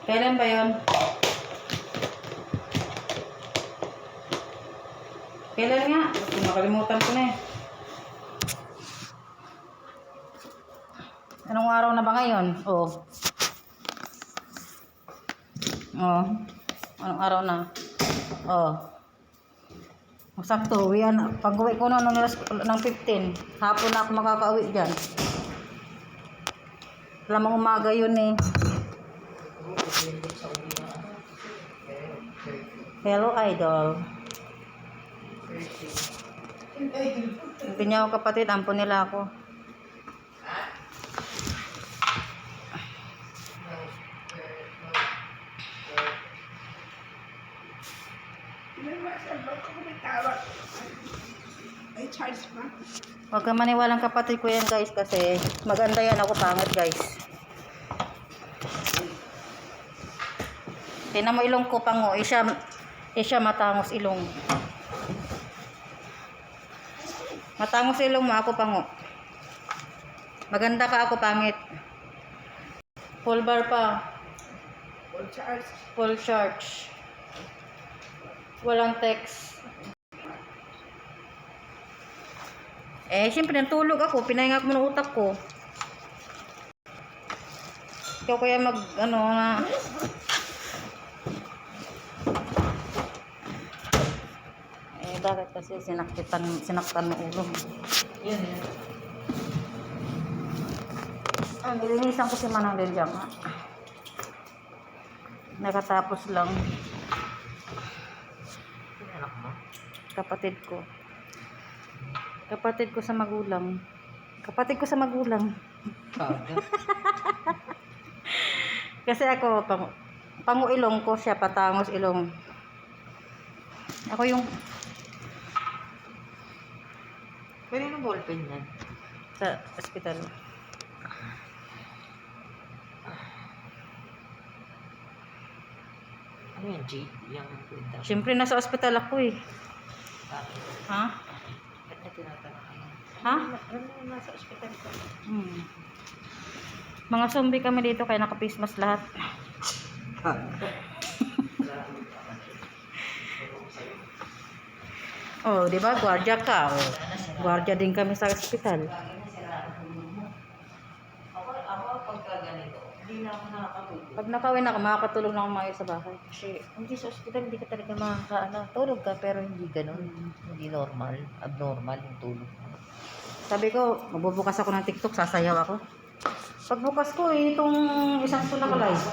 Kailan ba yun? Kailan nga? Nakalimutan ko na eh. Anong araw na ba ngayon? Oh. Oh. Anong araw na? Oh. Sakto, yan. Pag-uwi ko ng 15. Hapon na ako makaka-uwi dyan. Lamang umaga yun eh. Hello, idol. Hindi niya ako kapatid, ampun nila ako. Huwag ka maniwalang kapatid ko yan guys kasi maganda yan, ako pangit guys. Tingnan mo ilong ko pango, siya matangos ilong. Matangos ilong mo, ako pango. Maganda ka, ako pangit. Full bar pa. Full charge. Full charge. Walang text. Siyempre natulog ako, pinahinga ko ng utak ko. Ikaw kaya na bakit kasi sinaktan ng ulo. Yan. Nilinisan ko si Manang Lilyang. Nakatapos lang. Anak mo? Kapatid ko. Kapatid ko sa magulang. Kapatid ko sa magulang. Kasi ako, pango ilong ko siya, patangos ilong. Ako yung... Pwede ng ballpen yan? Sa ospital. Ano yan, G? Yung kwenta? Siyempre, nasa ospital ako eh. Ha? Ba't na tinatanong? Ha? Ano nasa ospital ko? Mga zombie kami dito kaya naka-face lahat. Oh, di ba? Gwardiya ka. Oh. Gwardiya din kami sa ospital. Ako pagka ganito, hindi na ako nakakatulog. Pag nakawin ako, makakatulog na ako maayos sa bahay. Kasi hindi sa ospital, hindi ka talaga tulog ka pero hindi ganun. Hindi normal, abnormal yung tulog mo. Sabi ko, magbubukas ako ng TikTok, sasayaw ako. Pagbukas ko, itong isang ko na live.